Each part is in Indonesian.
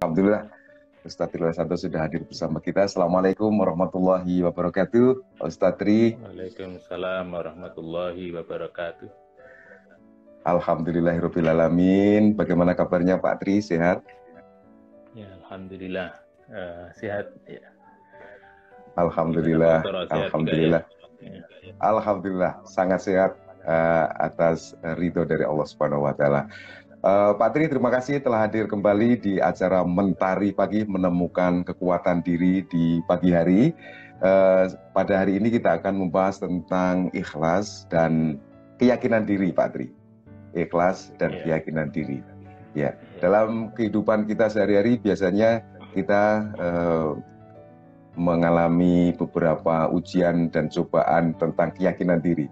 Alhamdulillah, Ustadz Trisanto sudah hadir bersama kita. Assalamualaikum warahmatullahi wabarakatuh, Ustadz Tri. Waalaikumsalam warahmatullahi wabarakatuh. Alhamdulillahirrahmanirrahim. Bagaimana kabarnya Pak Tri? Sehat? Ya, alhamdulillah sehat. Ya. Alhamdulillah, alhamdulillah, ya? alhamdulillah sangat sehat atas ridho dari Allah Subhanahu Wa Taala. Pak Tri, terima kasih telah hadir kembali di acara Mentari Pagi, menemukan kekuatan diri di pagi hari. Pada hari ini kita akan membahas tentang ikhlas dan keyakinan diri, Pak Tri. Ikhlas dan keyakinan diri. Ya, dalam kehidupan kita sehari-hari biasanya kita mengalami beberapa ujian dan cobaan tentang keyakinan diri.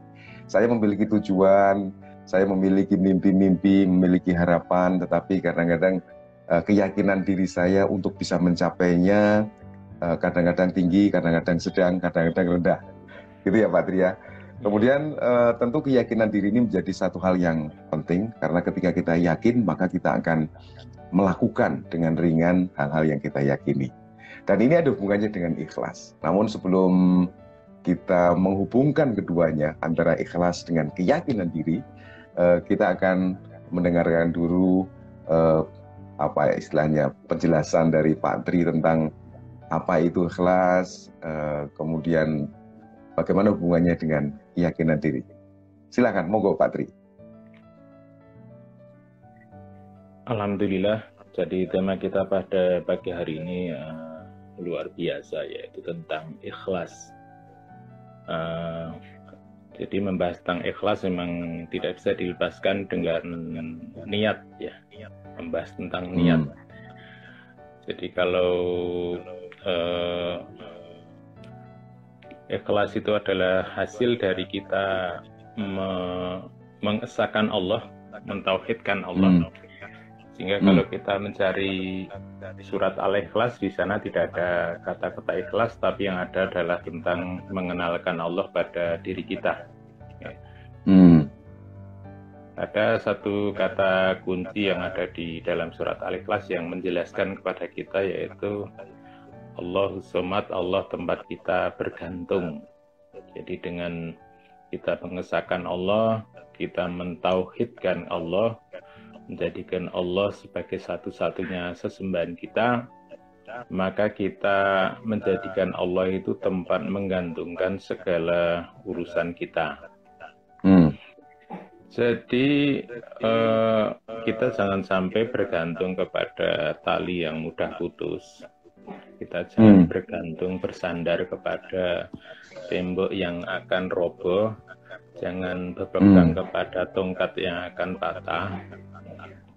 Saya memiliki tujuan, saya memiliki mimpi-mimpi, memiliki harapan, tetapi kadang-kadang keyakinan diri saya untuk bisa mencapainya kadang-kadang tinggi, kadang-kadang sedang, kadang-kadang rendah. Gitu ya Pak Tri ya. Kemudian tentu keyakinan diri ini menjadi satu hal yang penting, karena ketika kita yakin maka kita akan melakukan dengan ringan hal-hal yang kita yakini. Dan ini ada hubungannya dengan ikhlas. Namun sebelum kita menghubungkan keduanya, antara ikhlas dengan keyakinan diri, kita akan mendengarkan dulu istilahnya penjelasan dari Pak Tri tentang apa itu ikhlas, kemudian bagaimana hubungannya dengan keyakinan diri. Silakan, monggo Pak Tri. Alhamdulillah, jadi tema kita pada pagi hari ini luar biasa, yaitu tentang ikhlas. Jadi membahas tentang ikhlas memang tidak bisa dilepaskan dengan niat, ya. Membahas tentang niat. Jadi kalau ikhlas itu adalah hasil dari kita mengesahkan Allah, mentauhidkan Allah. Sehingga kalau kita mencari surat Al-Ikhlas, di sana tidak ada kata-kata ikhlas, tapi yang ada adalah tentang mengenalkan Allah pada diri kita. Ada satu kata kunci yang ada di dalam surat Al-Ikhlas yang menjelaskan kepada kita, yaitu Allahus Somad, Allah tempat kita bergantung. Jadi dengan kita mengesahkan Allah, kita mentauhidkan Allah, menjadikan Allah sebagai satu-satunya sesembahan kita, maka kita menjadikan Allah itu tempat menggantungkan segala urusan kita. Jadi kita jangan sampai bergantung kepada tali yang mudah putus. Kita jangan bergantung, bersandar kepada tembok yang akan roboh. Jangan berpegang kepada tongkat yang akan patah.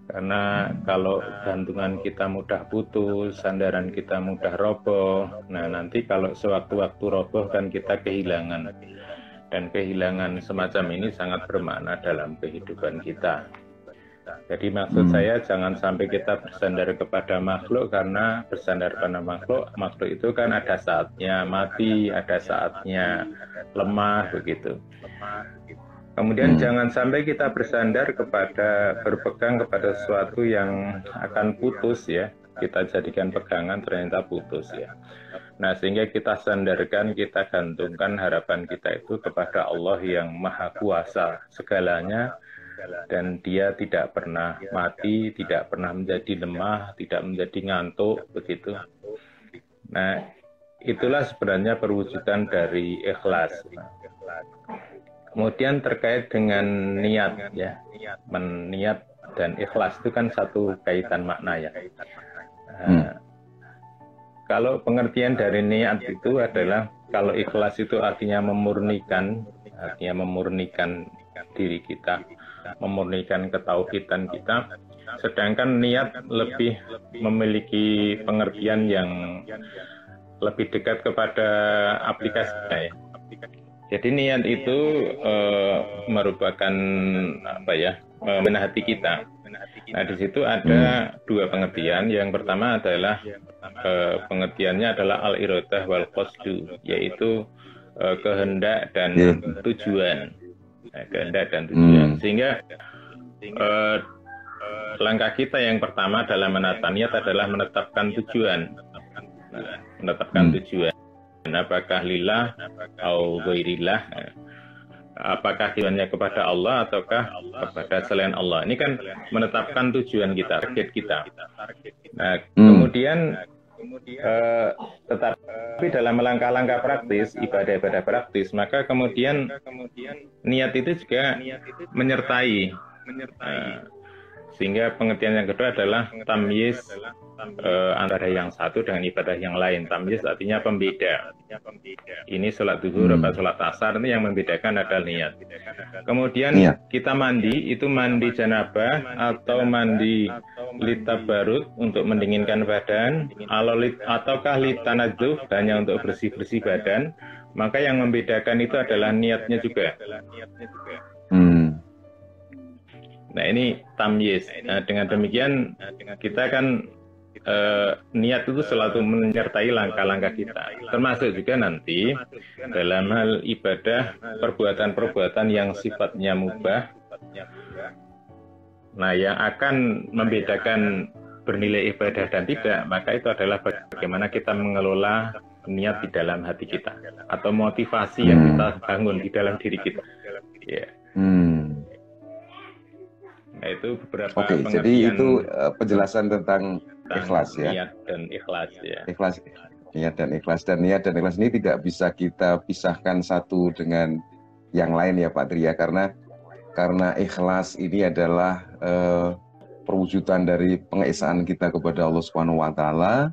Karena kalau gantungan kita mudah putus, sandaran kita mudah roboh, nah nanti kalau sewaktu-waktu roboh kan kita kehilangan. Dan kehilangan semacam ini sangat bermakna dalam kehidupan kita. Jadi maksud saya jangan sampai kita bersandar kepada makhluk, karena bersandar pada makhluk itu kan ada saatnya mati, ada saatnya lemah, begitu. Kemudian jangan sampai kita berpegang kepada sesuatu yang akan putus, ya. Kita jadikan pegangan ternyata putus, ya. Nah, sehingga kita sandarkan, kita gantungkan harapan kita itu kepada Allah yang Maha Kuasa segalanya, dan Dia tidak pernah mati, tidak pernah menjadi lemah, tidak menjadi ngantuk, begitu. Nah, itulah sebenarnya perwujudan dari ikhlas. Kemudian terkait dengan niat, ya, niat dan ikhlas itu kan satu kaitan makna, ya. Kalau pengertian dari niat itu adalah, kalau ikhlas itu artinya memurnikan diri kita, memurnikan ketauhidan kita, sedangkan niat lebih memiliki pengertian yang lebih dekat kepada aplikasinya, ya. Jadi niat itu merupakan menahati kita. Nah, di situ ada dua pengertian. Yang pertama adalah pengertiannya adalah al-iradah wal qasdu, yaitu kehendak dan tujuan. Kehendak dan tujuan. Sehingga langkah kita yang pertama dalam menata niat adalah menetapkan tujuan. Nah, menetapkan tujuan. Apakah lillah atau ghairillah? Apakah tujuannya kepada Allah ataukah kepada selain Allah? Ini kan menetapkan tujuan kita, target kita. Nah, kemudian tetapi dalam langkah-langkah praktis, ibadah-ibadah praktis, maka kemudian niat itu juga menyertai. Sehingga pengertian yang kedua adalah tamyiz antara yang satu dengan ibadah yang lain. Tamyiz artinya pembeda. Ini sholat duhur atau sholat asar, ini yang membedakan adalah niat. Kemudian kita mandi, itu mandi janabah atau mandi litabarut untuk mendinginkan badan, ataukah litanadzuf hanya untuk bersih-bersih badan, maka yang membedakan itu adalah niatnya juga. Nah ini tamyiz. Nah, dengan demikian kita kan niat itu selalu menyertai langkah-langkah kita. Termasuk juga nanti dalam hal ibadah perbuatan-perbuatan yang sifatnya mubah. Nah yang akan membedakan bernilai ibadah dan tidak, maka itu adalah bagaimana kita mengelola niat di dalam hati kita atau motivasi yang kita bangun di dalam diri kita. Nah, itu beberapa pengertian. Jadi itu penjelasan tentang ikhlas ya. Niat dan ikhlas ya. Ikhlas, niat dan ikhlas, dan niat dan ikhlas ini tidak bisa kita pisahkan satu dengan yang lain ya Pak Tri ya, karena ikhlas ini adalah perwujudan dari pengesaan kita kepada Allah Subhanahu wa taala.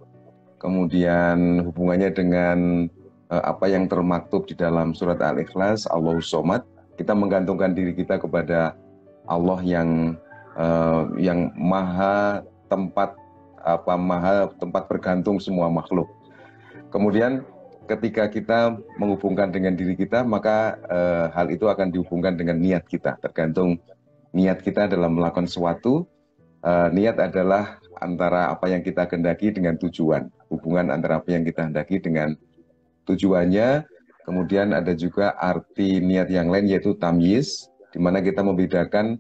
Kemudian hubungannya dengan apa yang termaktub di dalam surat Al-Ikhlas, Allahus Somad, kita menggantungkan diri kita kepada Allah yang maha tempat bergantung semua makhluk. Kemudian ketika kita menghubungkan dengan diri kita, maka hal itu akan dihubungkan dengan niat kita. Tergantung niat kita dalam melakukan sesuatu. Niat adalah antara apa yang kita kehendaki dengan tujuan. Hubungan antara apa yang kita kehendaki dengan tujuannya. Kemudian ada juga arti niat yang lain, yaitu tamyiz, di mana kita membedakan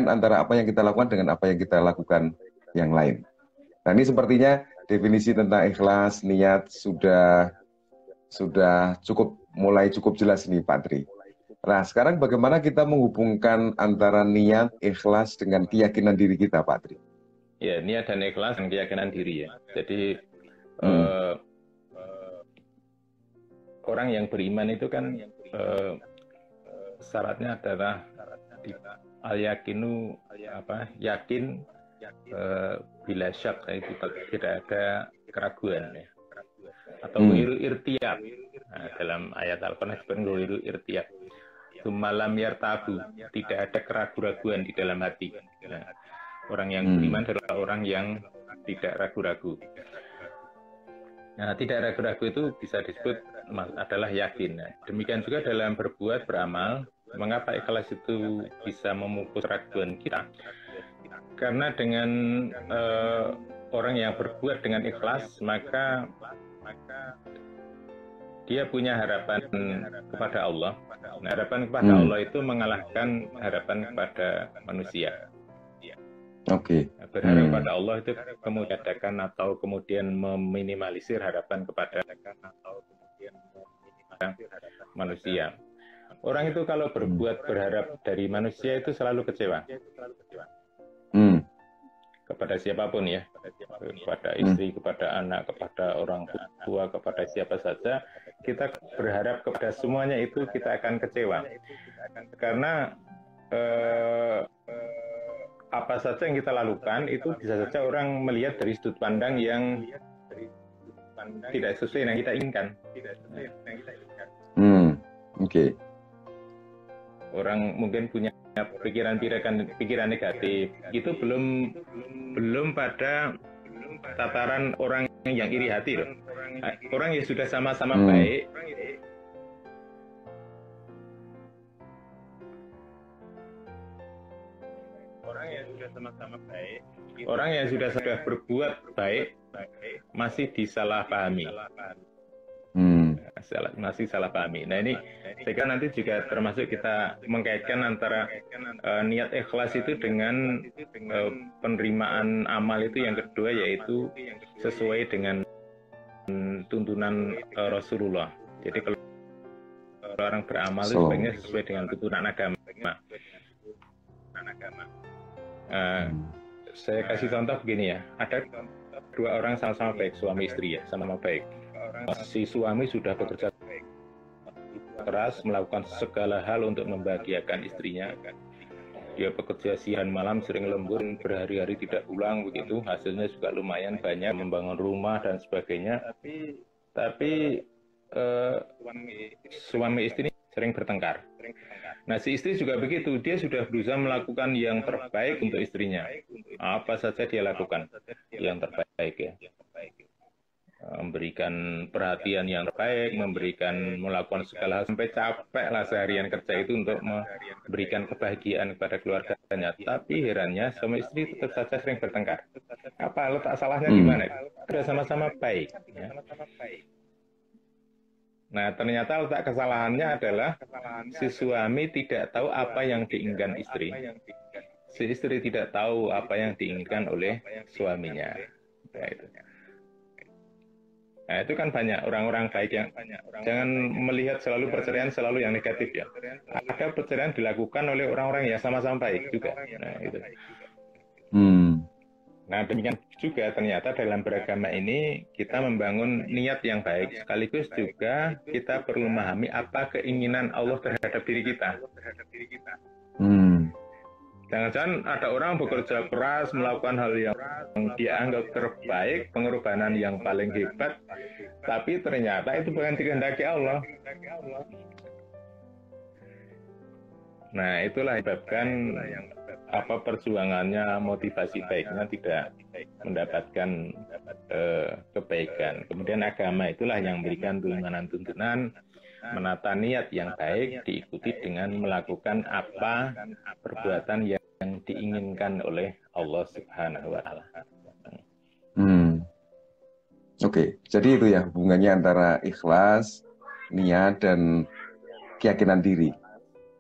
antara apa yang kita lakukan dengan apa yang kita lakukan yang lain. Nah ini sepertinya definisi tentang ikhlas, niat sudah mulai cukup jelas nih Pak Tri. Nah sekarang bagaimana kita menghubungkan antara niat, ikhlas dengan keyakinan diri kita Pak Tri? Ya, niat dan ikhlas dan keyakinan diri ya. Jadi orang yang beriman itu kan syaratnya adalah al-yakinu yakin bila syak, itu tidak ada keraguan ya. Atau wiru irtiyab. Nah, dalam ayat Al-Qur'an disebutkan wiru irtiyab. Malam yartabu, tidak ada keraguan-raguan di dalam hati. Nah, orang yang beriman adalah orang yang tidak ragu-ragu. Nah, tidak ragu-ragu itu bisa disebut adalah yakin. Nah, demikian juga dalam berbuat, beramal. Mengapa ikhlas itu bisa memupus keraguan kita? Karena dengan orang yang berbuat dengan ikhlas, maka dia punya harapan kepada Allah. Nah, harapan kepada Allah itu mengalahkan harapan kepada manusia. Oke. Berharap kepada Allah itu kemudian atau kemudian meminimalisir harapan kepada manusia. Orang itu kalau berharap dari manusia itu selalu kecewa. Kepada siapapun ya, kepada istri, kepada anak, kepada orang tua, kepada siapa saja, kita berharap kepada semuanya itu kita akan kecewa. Karena apa saja yang kita lakukan itu bisa saja orang melihat dari sudut pandang yang tidak sesuai dengan yang kita inginkan. Oke. Orang mungkin punya pikiran negatif, itu belum pada tataran orang yang iri hati loh. Orang yang sudah sama-sama baik, orang yang sudah berbuat baik masih disalahpahami. masih salah pahami. Nah ini saya kira nanti juga termasuk kita mengkaitkan antara niat ikhlas itu dengan penerimaan amal itu yang kedua, yaitu sesuai dengan tuntunan Rasulullah. Jadi kalau orang beramal itu sebaiknya sesuai dengan tuntunan agama. Saya kasih contoh begini ya, ada dua orang sama-sama baik, suami istri ya, sama-sama baik. Si suami sudah bekerja keras, melakukan segala hal untuk membahagiakan istrinya. Dia bekerja siang malam, sering lembur, berhari-hari tidak pulang begitu. Hasilnya juga lumayan banyak, membangun rumah dan sebagainya. Tapi suami istri sering bertengkar. Nah, si istri juga begitu. Dia sudah berusaha melakukan yang terbaik untuk istrinya. Apa saja dia lakukan yang terbaik ya. Memberikan perhatian yang terbaik, melakukan segala hal, sampai capek lah seharian kerja itu untuk memberikan kebahagiaan kepada keluarganya. Tapi herannya suami istri tetap saja sering bertengkar. Apa letak salahnya di mana? Sudah sama-sama baik. Ya. Nah, ternyata letak kesalahannya adalah si suami tidak tahu apa yang diinginkan istri. Si istri tidak tahu apa yang diinginkan oleh suaminya. Nah, itu. Nah, itu kan banyak orang-orang baik yang jangan melihat selalu perceraian selalu yang negatif ya. Ada perceraian dilakukan oleh orang-orang yang sama-sama baik juga. Nah, itu. Nah, demikian juga ternyata dalam beragama ini kita membangun niat yang baik, sekaligus juga kita perlu memahami apa keinginan Allah terhadap diri kita. Jangan-jangan ada orang bekerja keras, melakukan hal yang dia anggap terbaik, pengorbanan yang paling hebat, tapi ternyata itu bukan dikehendaki Allah. Nah, itulah yang menyebabkan perjuangannya, motivasi baiknya tidak mendapatkan kebaikan. Kemudian agama itulah yang memberikan tuntunan-tuntunan, menata niat yang baik diikuti dengan melakukan apa perbuatan yang diinginkan oleh Allah Subhanahu wa Ta'ala. Oke, jadi itu ya hubungannya antara ikhlas, niat, dan keyakinan diri.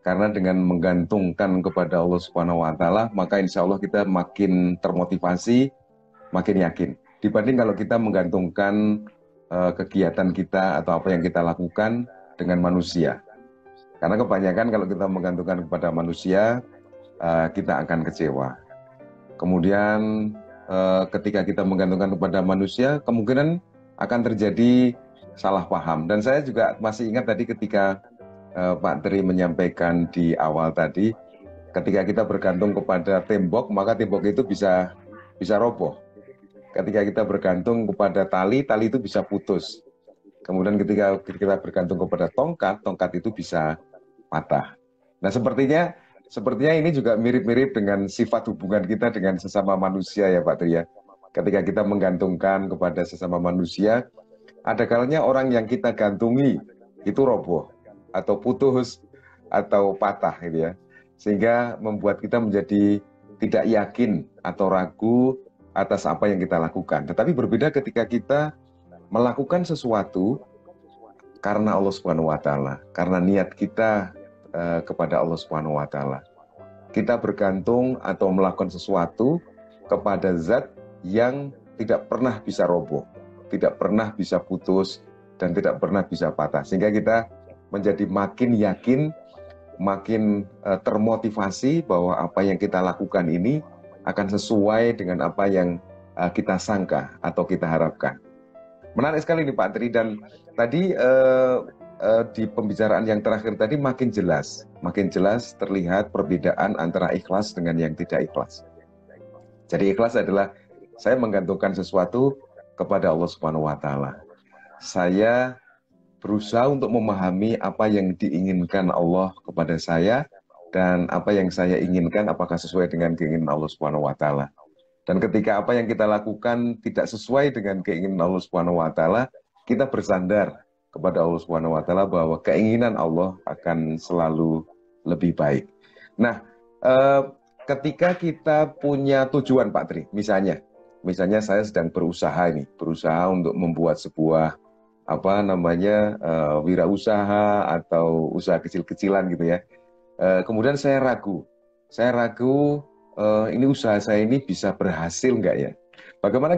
Karena dengan menggantungkan kepada Allah Subhanahu wa Ta'ala, maka insya Allah kita makin termotivasi, makin yakin. Dibanding kalau kita menggantungkan kegiatan kita atau apa yang kita lakukan dengan manusia. Karena kebanyakan kalau kita menggantungkan kepada manusia, kita akan kecewa. Kemudian ketika kita menggantungkan kepada manusia, kemungkinan akan terjadi salah paham. Dan saya juga masih ingat tadi ketika Pak Tri menyampaikan di awal tadi, ketika kita bergantung kepada tembok, maka tembok itu bisa roboh. Ketika kita bergantung kepada tali itu bisa putus. Kemudian ketika kita bergantung kepada tongkat itu bisa patah. Nah, sepertinya ini juga mirip-mirip dengan sifat hubungan kita dengan sesama manusia ya Pak Tri ya. Ketika kita menggantungkan kepada sesama manusia, ada kalanya orang yang kita gantungi itu roboh atau putus atau patah gitu ya. Sehingga membuat kita menjadi tidak yakin atau ragu atas apa yang kita lakukan. Tetapi berbeda ketika kita melakukan sesuatu karena Allah Subhanahu wa Ta'ala, karena niat kita kepada Allah Subhanahu wa Ta'ala. Kita bergantung atau melakukan sesuatu kepada zat yang tidak pernah bisa roboh, tidak pernah bisa putus, dan tidak pernah bisa patah. Sehingga kita menjadi makin yakin, makin termotivasi bahwa apa yang kita lakukan ini akan sesuai dengan apa yang kita sangka atau kita harapkan. Menarik sekali nih Pak Tri, dan tadi di pembicaraan yang terakhir tadi makin jelas terlihat perbedaan antara ikhlas dengan yang tidak ikhlas. Jadi ikhlas adalah saya menggantungkan sesuatu kepada Allah Subhanahu wa Ta'ala. Saya berusaha untuk memahami apa yang diinginkan Allah kepada saya dan apa yang saya inginkan apakah sesuai dengan keinginan Allah Subhanahu wa Ta'ala. Dan ketika apa yang kita lakukan tidak sesuai dengan keinginan Allah Subhanahu wa Ta'ala, kita bersandar kepada Allah Subhanahu wa Ta'ala bahwa keinginan Allah akan selalu lebih baik. Nah, ketika kita punya tujuan Pak Tri, misalnya saya sedang berusaha untuk membuat sebuah apa namanya wirausaha atau usaha kecil-kecilan gitu ya. Kemudian saya ragu ini usaha saya ini bisa berhasil nggak ya? Bagaimana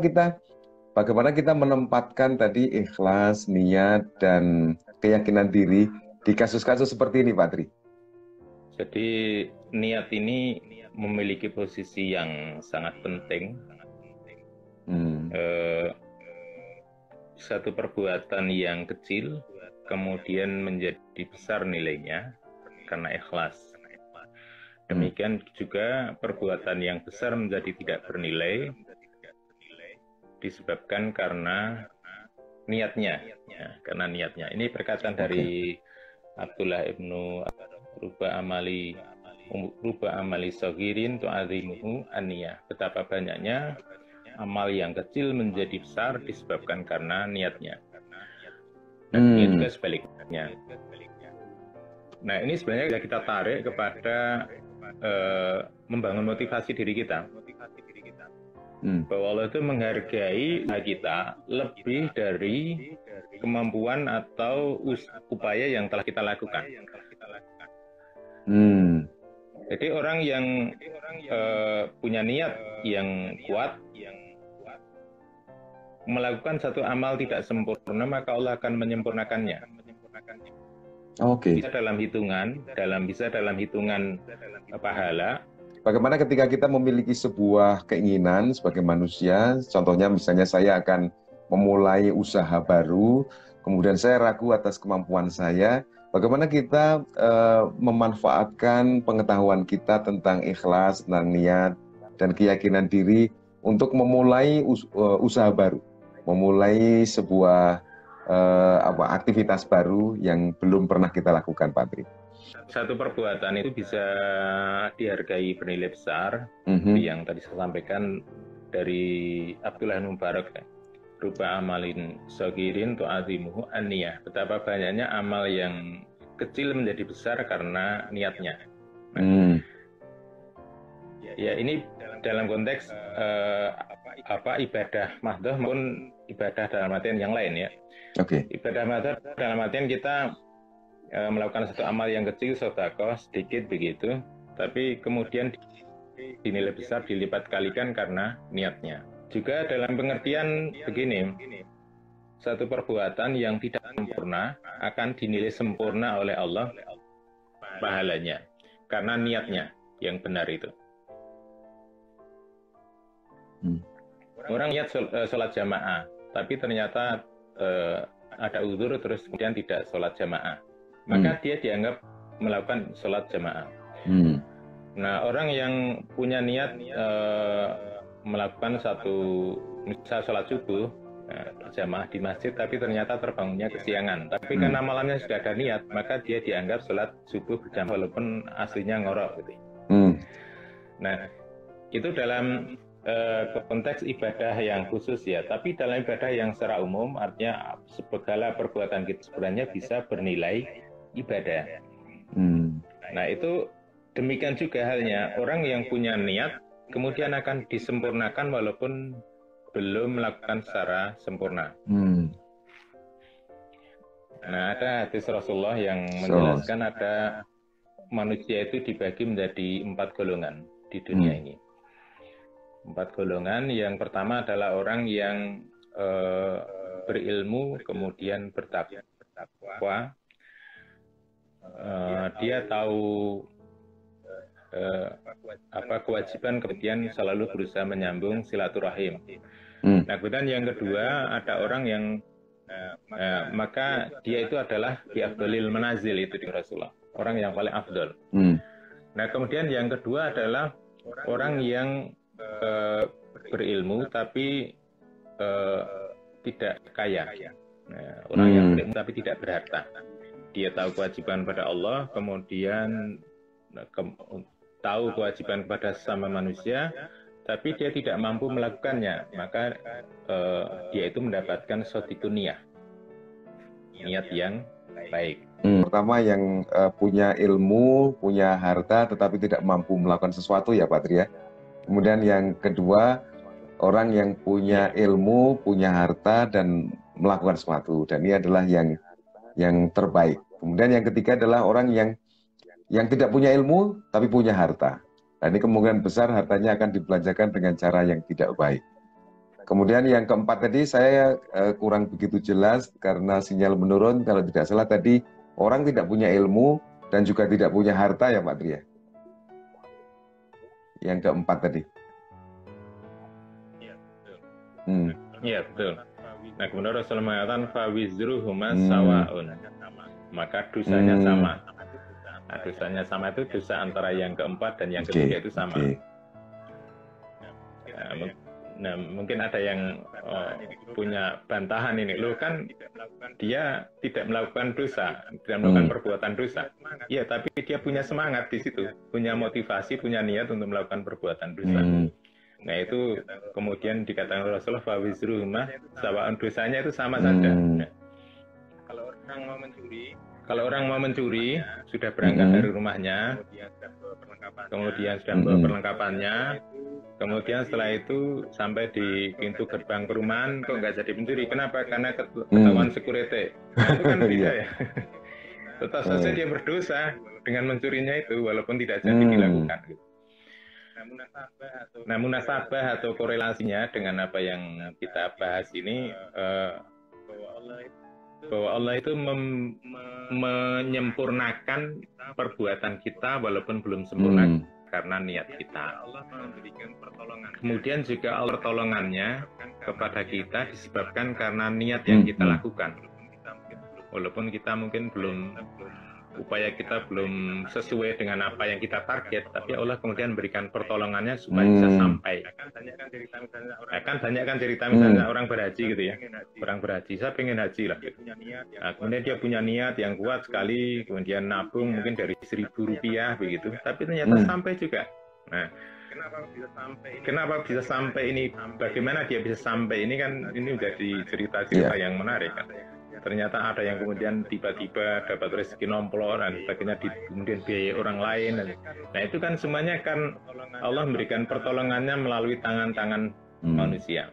kita menempatkan tadi ikhlas, niat dan keyakinan diri di kasus-kasus seperti ini, Pak Tri? Jadi niat ini memiliki posisi yang sangat penting. Satu perbuatan yang kecil kemudian menjadi besar nilainya karena ikhlas. Demikian juga perbuatan yang besar menjadi tidak bernilai disebabkan karena niatnya. Ya, karena niatnya. Ini perkataan dari Abdullah ibnu Ruba amali sogirin tu'azimuhu aniyah. Betapa banyaknya amal yang kecil menjadi besar disebabkan karena niatnya. Dan ini juga sebaliknya. Nah, ini sebenarnya bisa kita tarik kepada membangun motivasi diri kita. Bahwa Allah itu menghargai kita lebih dari kemampuan atau upaya yang telah kita lakukan. Jadi orang yang punya niat yang kuat melakukan satu amal tidak sempurna, maka Allah akan menyempurnakannya. Bisa dalam hitungan pahala. Bagaimana ketika kita memiliki sebuah keinginan sebagai manusia, contohnya misalnya saya akan memulai usaha baru, kemudian saya ragu atas kemampuan saya, bagaimana kita memanfaatkan pengetahuan kita tentang ikhlas, tentang niat, dan keyakinan diri untuk memulai usaha baru, memulai sebuah aktivitas baru yang belum pernah kita lakukan, Pak Tri. Satu perbuatan itu bisa dihargai bernilai besar, yang tadi saya sampaikan dari Abdullah bin Mubarak, ruba amalin sogirin tu'azimuhu an-niyah. Betapa banyaknya amal yang kecil menjadi besar karena niatnya. Ya, ini dalam konteks ibadah mahdoh maupun ibadah dalam artian yang lain ya. Ibadah mahdoh dalam artian kita melakukan satu amal yang kecil, sedekah sedikit begitu, tapi kemudian dinilai besar, dilipat kalikan karena niatnya. Juga dalam pengertian begini, satu perbuatan yang tidak sempurna akan dinilai sempurna oleh Allah pahalanya karena niatnya yang benar itu. Orang niat sholat jamaah, tapi ternyata ada uzur terus kemudian tidak sholat jamaah, maka dia dianggap melakukan sholat jamaah. Nah, orang yang punya niat melakukan misal sholat subuh jamaah di masjid, tapi ternyata terbangunnya kesiangan, tapi karena malamnya sudah ada niat, maka dia dianggap sholat subuh berjamaah walaupun aslinya ngorok gitu. Nah, itu dalam konteks ibadah yang khusus ya, tapi dalam ibadah yang secara umum artinya segala perbuatan kita sebenarnya bisa bernilai ibadah. Nah, itu demikian juga halnya orang yang punya niat kemudian akan disempurnakan walaupun belum melakukan secara sempurna. Nah, ada hadis Rasulullah yang menjelaskan ada manusia itu dibagi menjadi 4 golongan di dunia ini. 4 golongan. Yang pertama adalah orang yang berilmu kemudian bertakwa. Dia tahu kewajiban kemudian selalu berusaha menyambung silaturahim. Nah, kemudian yang kedua ada orang yang maka dia itu adalah bi afdalil manazil, itu di Rasulullah, orang yang paling afdal. Nah, kemudian yang kedua adalah orang yang berilmu tapi tidak kaya. Orang yang berilmu tapi tidak berharta. Dia tahu kewajiban pada Allah, kemudian tahu kewajiban kepada sesama manusia, tapi dia tidak mampu melakukannya, maka dia itu mendapatkan sotikuniyah, niat yang baik. Pertama yang punya ilmu, punya harta, tetapi tidak mampu melakukan sesuatu ya Pak Tri ya. Kemudian yang kedua, orang yang punya ilmu, punya harta, dan melakukan sesuatu, dan ini adalah yang terbaik. Kemudian yang ketiga adalah orang yang tidak punya ilmu tapi punya harta. Dan ini kemungkinan besar hartanya akan dibelanjakan dengan cara yang tidak baik. Kemudian yang keempat tadi saya kurang begitu jelas karena sinyal menurun. Kalau tidak salah tadi orang tidak punya ilmu dan juga tidak punya harta ya Pak Tri ya. Yang keempat tadi. Iya betul. Nah kemudian Rasulullah mengatakan fawizruhuma sawaun, maka dosanya sama. Nah, dosanya sama itu dosa antara yang keempat dan yang ketiga itu sama. Nah, mungkin ada yang punya bantahan ini, loh kan dia tidak melakukan dosa, tidak melakukan perbuatan dosa. Iya, tapi dia punya semangat di situ, punya motivasi, punya niat untuk melakukan perbuatan dosa. Nah itu kemudian dikatakan Rasulullah fawizruhuma sawa'un, dosanya itu sama saja. Nah, kalau orang mau mencuri sudah berangkat dari rumahnya, kemudian sudah bawa perlengkapannya, kemudian setelah itu sampai di pintu gerbang perumahan kok nggak jadi pencuri. Kenapa? Karena ketahuan security. Nah, itu kan beda ya. Tetap saja dia berdosa dengan mencurinya itu walaupun tidak jadi dilakukan. Nah, munasabah atau korelasinya dengan apa yang kita bahas ini, bahwa Allah itu menyempurnakan perbuatan kita walaupun belum sempurna karena niat kita. Kemudian juga pertolongannya kepada kita disebabkan karena niat yang kita lakukan. Walaupun kita mungkin upaya kita belum sesuai dengan apa yang kita target, tapi Allah kemudian berikan pertolongannya supaya bisa sampai. Kan banyak kan cerita misalnya orang berhaji gitu ya, orang berhaji, saya pengen haji lah. Nah, kemudian dia punya niat yang kuat sekali, kemudian nabung mungkin dari Rp1.000 begitu, tapi ternyata sampai juga. Nah, kenapa bisa sampai ini? Bagaimana dia bisa sampai ini kan? Ini menjadi cerita-cerita yang menarik kan. Ternyata ada yang kemudian tiba-tiba dapat rezeki nomplor dan sebagainya, kemudian biaya orang lain. Nah itu kan semuanya kan Allah memberikan pertolongannya melalui tangan-tangan manusia.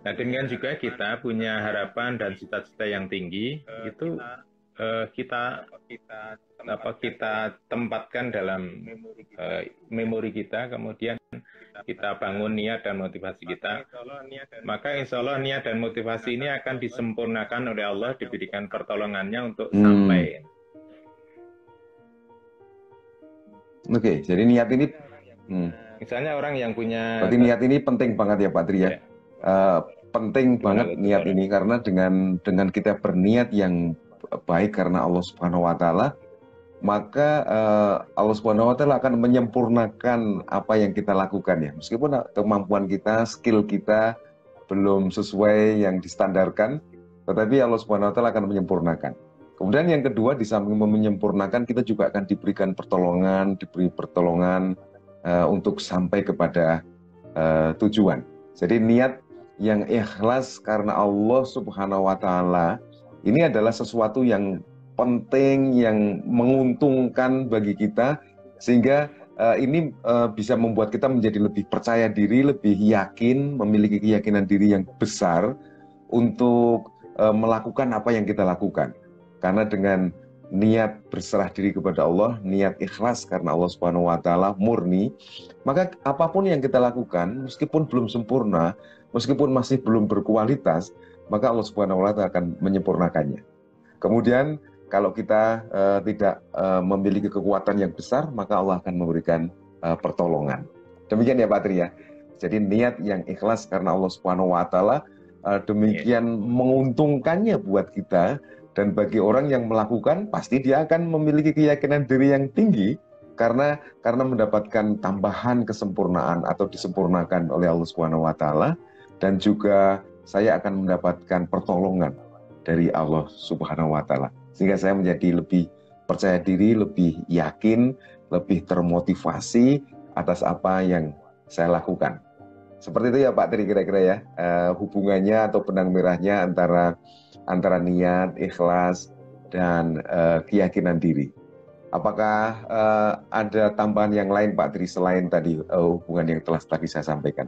Nah dengan juga kita punya harapan dan cita-cita yang tinggi, itu kita tempatkan dalam memori kita, kemudian kita bangun niat dan motivasi kita, maka insya Allah niat dan motivasi ini akan disempurnakan oleh Allah, diberikan pertolongannya untuk sampai. Oke, jadi niat ini misalnya orang yang punya, berarti niat ini penting banget ya Pak Tri ya. Penting banget niat ini, karena dengan kita berniat yang baik karena Allah Subhanahu wa taala, maka Allah Subhanahu wa taala akan menyempurnakan apa yang kita lakukan ya. Meskipun kemampuan kita, skill kita belum sesuai yang distandarkan, tetapi Allah Subhanahu wa taala akan menyempurnakan. Kemudian yang kedua, di samping menyempurnakan, kita juga akan diberi pertolongan untuk sampai kepada tujuan. Jadi niat yang ikhlas karena Allah Subhanahu wa taala ini adalah sesuatu yang penting, yang menguntungkan bagi kita, sehingga ini bisa membuat kita menjadi lebih percaya diri, lebih yakin, memiliki keyakinan diri yang besar untuk melakukan apa yang kita lakukan. Karena dengan niat berserah diri kepada Allah, niat ikhlas karena Allah Subhanahu wa taala murni, maka apapun yang kita lakukan, meskipun belum sempurna, meskipun masih belum berkualitas, maka Allah Subhanahu wa taala akan menyempurnakannya. Kemudian kalau kita tidak memiliki kekuatan yang besar, maka Allah akan memberikan pertolongan. Demikian ya Pak Tri ya. Jadi niat yang ikhlas karena Allah Subhanahu wa taala demikian menguntungkannya buat kita, dan bagi orang yang melakukan pasti dia akan memiliki keyakinan diri yang tinggi karena mendapatkan tambahan kesempurnaan atau disempurnakan oleh Allah Subhanahu wa taala, dan juga saya akan mendapatkan pertolongan dari Allah Subhanahu wa taala. Sehingga saya menjadi lebih percaya diri, lebih yakin, lebih termotivasi atas apa yang saya lakukan. Seperti itu ya Pak Tri kira-kira ya, hubungannya atau benang merahnya antara niat, ikhlas, dan keyakinan diri. Apakah ada tambahan yang lain Pak Tri selain tadi hubungan yang telah tadi saya sampaikan?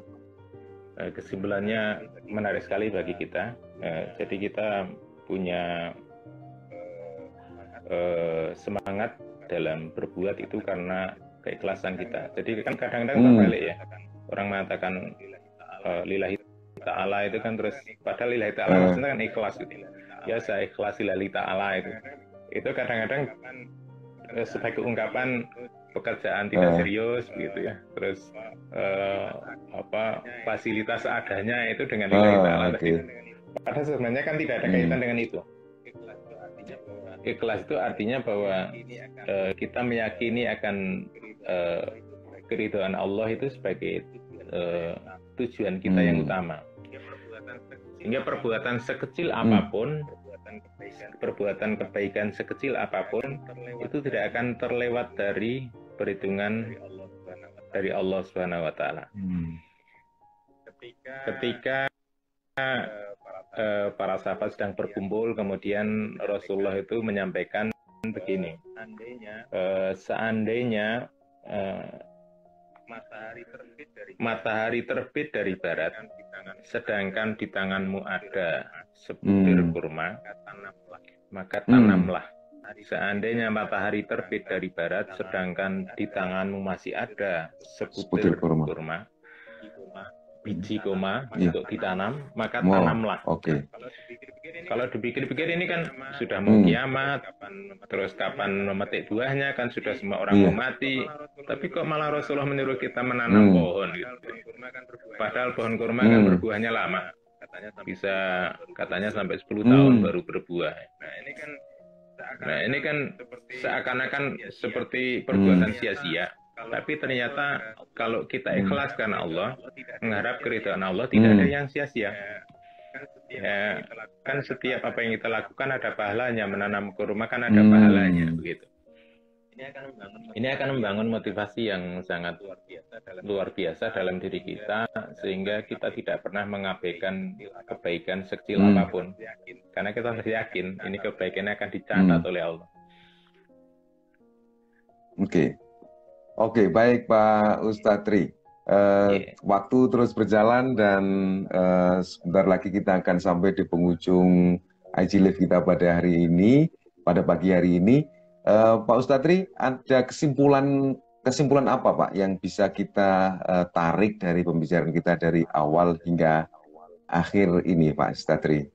Kesimpulannya menarik sekali bagi kita. Jadi kita punya semangat dalam berbuat itu karena keikhlasan kita. Jadi kan kadang-kadang terbalik ya. Orang mengatakan lillahi ta'ala itu kan, terus padahal lillahi ta'ala maksudnya kan ikhlas gitu. Ya saya ikhlas lillahi ta'ala itu. Itu kadang-kadang sebagai ungkapan pekerjaan tidak serius gitu ya. Terus fasilitas adanya itu dengan lillahi ta'ala tadi. Padahal sebenarnya kan tidak ada kaitan dengan itu. Ikhlas itu artinya bahwa kita meyakini akan keridhaan Allah itu sebagai tujuan kita yang utama. Sehingga perbuatan sekecil apapun, perbuatan kebaikan sekecil apapun, itu tidak akan terlewat dari perhitungan dari Allah Subhanahu wa Ta'ala. Ketika para sahabat sedang berkumpul, kemudian Rasulullah itu menyampaikan begini, seandainya matahari terbit dari barat, sedangkan di tanganmu ada sebutir kurma, maka tanamlah. Seandainya matahari terbit dari barat, sedangkan di tanganmu masih ada sebutir kurma, biji kurma untuk ditanam, maka tanamlah. Kalau dipikir-pikir ini kan sudah mau kiamat, terus kapan memetik buahnya, kan sudah semua orang mau mati, tapi kok malah Rasulullah menyuruh kita menanam pohon gitu. Padahal pohon kurma kan berbuahnya lama, bisa katanya sampai 10 tahun baru berbuah. Nah ini kan seakan-akan seperti perbuatan sia-sia. Tapi ternyata kalau kita ikhlas karena Allah, mengharap keridhaan Allah, tidak ada yang sia-sia. Ya, kan setiap apa yang kita lakukan ada pahalanya, menanam kurma kan ada pahalanya, begitu. Ini akan membangun motivasi yang sangat luar biasa dalam diri kita, sehingga kita tidak pernah mengabaikan kebaikan sekecil apapun. Karena kita harus yakin ini kebaikannya akan dicatat oleh Allah. Oke, baik Pak Ustadz Tri. Waktu terus berjalan dan sebentar lagi kita akan sampai di penghujung IG Live kita pada hari ini, pada pagi hari ini. Pak Ustadz Tri, ada kesimpulan apa Pak yang bisa kita tarik dari pembicaraan kita dari awal hingga akhir ini Pak Ustadz Tri,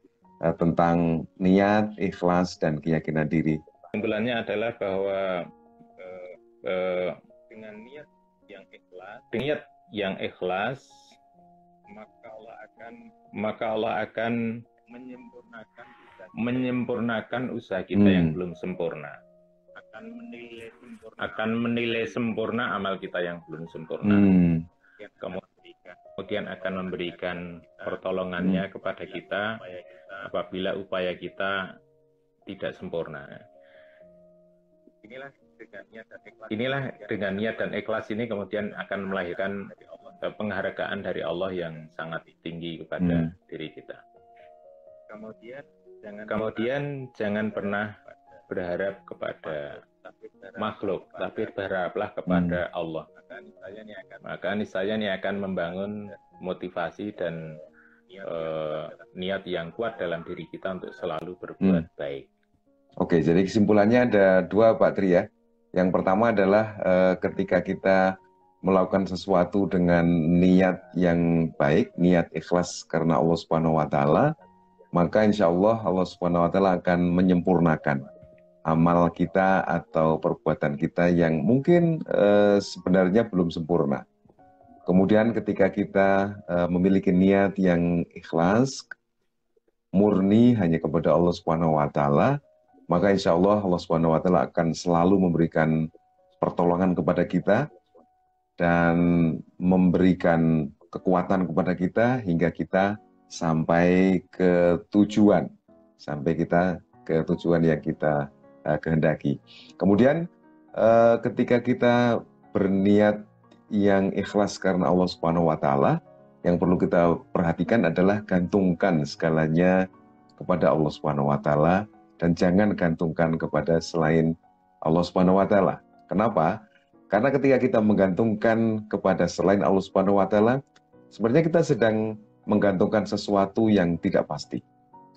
tentang niat, ikhlas, dan keyakinan diri? Kesimpulannya adalah bahwa dengan niat yang ikhlas, maka Allah akan menyempurnakan usaha kita yang belum sempurna, akan menilai sempurna amal kita yang belum sempurna, kemudian akan memberikan pertolongannya kepada kita apabila upaya kita tidak sempurna. Inilah dengan niat dan ikhlas ini kemudian akan melahirkan penghargaan dari Allah yang sangat tinggi kepada diri kita. Kemudian jangan pernah berharap kepada makhluk, tapi berharaplah kepada Allah. Maka niscaya ini akan membangun motivasi dan niat yang kuat dalam diri kita untuk selalu berbuat baik. Oke, jadi kesimpulannya ada dua Pak Tri ya. Yang pertama adalah ketika kita melakukan sesuatu dengan niat yang baik, niat ikhlas karena Allah Subhanahu wa Ta'ala, maka insya Allah Allah Subhanahu wa Ta'ala akan menyempurnakan amal kita atau perbuatan kita yang mungkin sebenarnya belum sempurna. Kemudian ketika kita memiliki niat yang ikhlas, murni hanya kepada Allah Subhanahu wa Ta'ala, maka insya Allah Allah Subhanahu wa Ta'ala akan selalu memberikan pertolongan kepada kita dan memberikan kekuatan kepada kita hingga kita sampai ke tujuan, yang kita kehendaki. Kemudian ketika kita berniat yang ikhlas karena Allah Subhanahu wa Ta'ala, yang perlu kita perhatikan adalah gantungkan segalanya kepada Allah Subhanahu wa Ta'ala, dan jangan gantungkan kepada selain Allah Subhanahu wa Ta'ala. Kenapa? Karena ketika kita menggantungkan kepada selain Allah Subhanahu wa Ta'ala, Sebenarnya kita sedang menggantungkan sesuatu yang tidak pasti,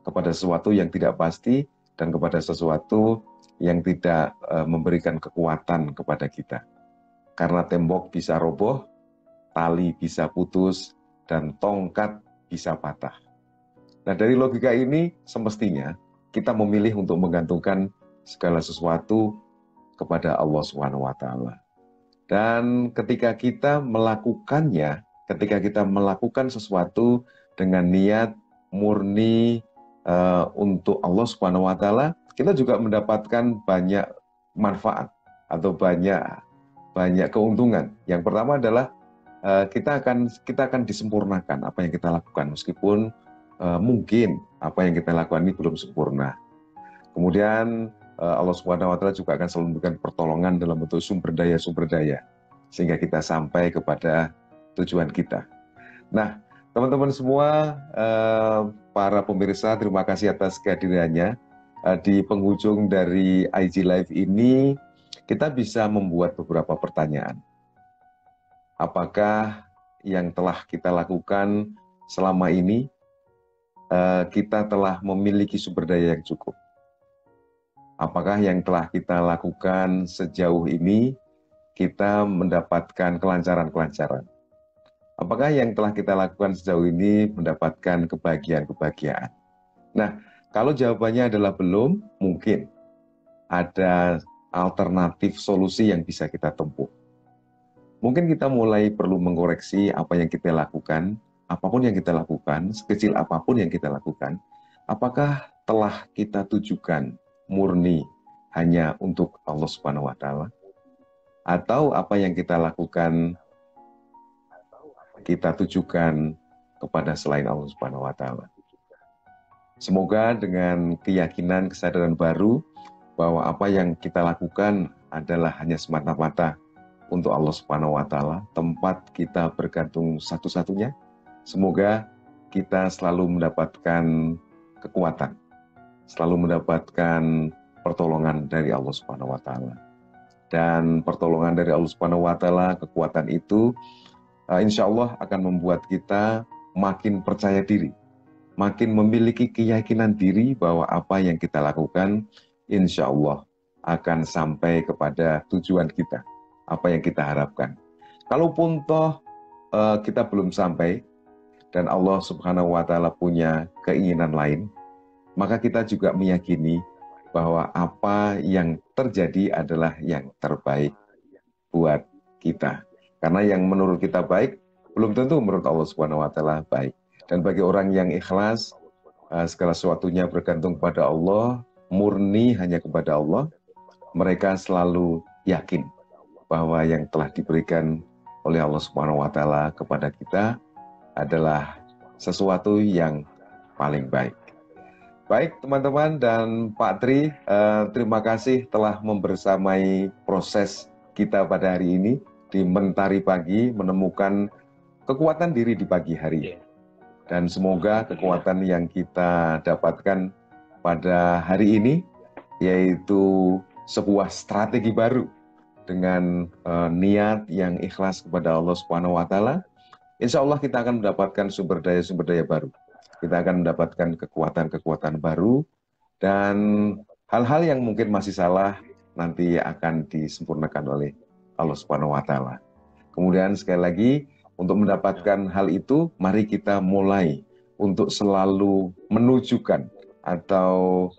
kepada sesuatu yang tidak pasti, dan kepada sesuatu yang tidak memberikan kekuatan kepada kita. Karena tembok bisa roboh, tali bisa putus, dan tongkat bisa patah. Nah, dari logika ini semestinya kita memilih untuk menggantungkan segala sesuatu kepada Allah Subhanahu wa Ta'ala. Dan ketika kita melakukannya, ketika kita melakukan sesuatu dengan niat murni untuk Allah Subhanahu wa Ta'ala, kita juga mendapatkan banyak manfaat atau banyak keuntungan. Yang pertama adalah kita akan disempurnakan apa yang kita lakukan, meskipun mungkin apa yang kita lakukan ini belum sempurna. Kemudian Allah Subhanahu wa Ta'ala juga akan selalu memberikan pertolongan dalam bentuk sumber daya sehingga kita sampai kepada tujuan kita. Nah, teman-teman semua, para pemirsa, terima kasih atas kehadirannya. Di penghujung dari IG Live ini, kita bisa membuat beberapa pertanyaan. Apakah yang telah kita lakukan selama ini, kita telah memiliki sumber daya yang cukup? Apakah yang telah kita lakukan sejauh ini, kita mendapatkan kelancaran-kelancaran? Apakah yang telah kita lakukan sejauh ini mendapatkan kebahagiaan-kebahagiaan? Nah, kalau jawabannya adalah belum, mungkin ada alternatif solusi yang bisa kita tempuh. Mungkin kita mulai perlu mengoreksi apa yang kita lakukan, apapun yang kita lakukan, sekecil apapun yang kita lakukan, apakah telah kita tujukan murni hanya untuk Allah Subhanahu wa Ta'ala, atau apa yang kita lakukan kita tujukan kepada selain Allah Subhanahu wa Ta'ala. Semoga dengan keyakinan, kesadaran baru bahwa apa yang kita lakukan adalah hanya semata-mata untuk Allah Subhanahu wa Ta'ala, tempat kita bergantung satu-satunya. Semoga kita selalu mendapatkan kekuatan, selalu mendapatkan pertolongan dari Allah Subhanahu wa Ta'ala. Dan pertolongan dari Allah Subhanahu wa Ta'ala, kekuatan itu insya Allah akan membuat kita makin percaya diri, makin memiliki keyakinan diri bahwa apa yang kita lakukan insya Allah akan sampai kepada tujuan kita, apa yang kita harapkan. Kalaupun toh kita belum sampai dan Allah Subhanahu wa Ta'ala punya keinginan lain, maka kita juga meyakini bahwa apa yang terjadi adalah yang terbaik buat kita. Karena yang menurut kita baik, belum tentu menurut Allah Subhanahu wa Ta'ala baik. Dan bagi orang yang ikhlas, segala sesuatunya bergantung pada Allah, murni hanya kepada Allah, mereka selalu yakin bahwa yang telah diberikan oleh Allah Subhanahu wa Ta'ala kepada kita adalah sesuatu yang paling baik. Baik teman-teman dan Pak Tri, terima kasih telah membersamai proses kita pada hari ini di Mentari Pagi, menemukan kekuatan diri di pagi hari. Dan semoga kekuatan yang kita dapatkan pada hari ini, yaitu sebuah strategi baru dengan niat yang ikhlas kepada Allah Subhanahu wa Ta'ala, insya Allah kita akan mendapatkan sumber daya baru. Kita akan mendapatkan kekuatan-kekuatan baru, dan hal-hal yang mungkin masih salah nanti akan disempurnakan oleh Allah Subhanahu wa Ta'ala. Kemudian sekali lagi, untuk mendapatkan hal itu, mari kita mulai untuk selalu menunjukkan atau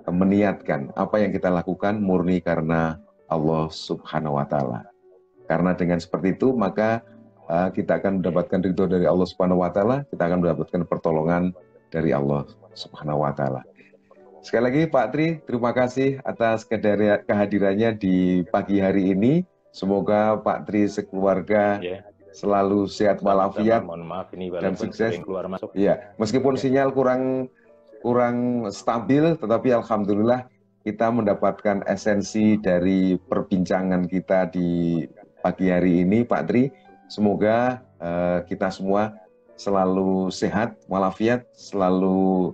meniatkan apa yang kita lakukan murni karena Allah Subhanahu wa Ta'ala. Karena dengan seperti itu, maka kita akan mendapatkan ridho dari Allah Subhanahu wa Ta'ala, kita akan mendapatkan pertolongan dari Allah Subhanahu wa Ta'ala. Sekali lagi Pak Tri, terima kasih atas kehadirannya di pagi hari ini. Semoga Pak Tri sekeluarga selalu sehat walafiat dan sukses. Ya, meskipun sinyal kurang stabil, tetapi alhamdulillah kita mendapatkan esensi dari perbincangan kita di pagi hari ini, Pak Tri. Semoga kita semua selalu sehat walafiat, selalu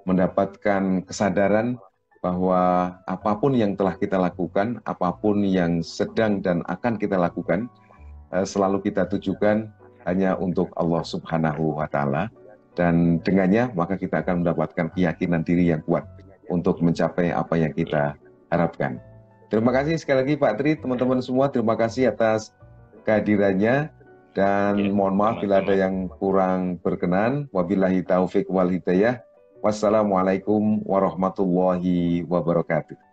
mendapatkan kesadaran bahwa apapun yang telah kita lakukan, apapun yang sedang dan akan kita lakukan, selalu kita tujukan hanya untuk Allah Subhanahu wa Ta'ala, dan dengannya maka kita akan mendapatkan keyakinan diri yang kuat untuk mencapai apa yang kita harapkan. Terima kasih sekali lagi Pak Tri, teman-teman semua, terima kasih atas kehadirannya, dan mohon maaf bila ada yang kurang berkenan. Wabillahi taufik wal hidayah. Wassalamualaikum warahmatullahi wabarakatuh.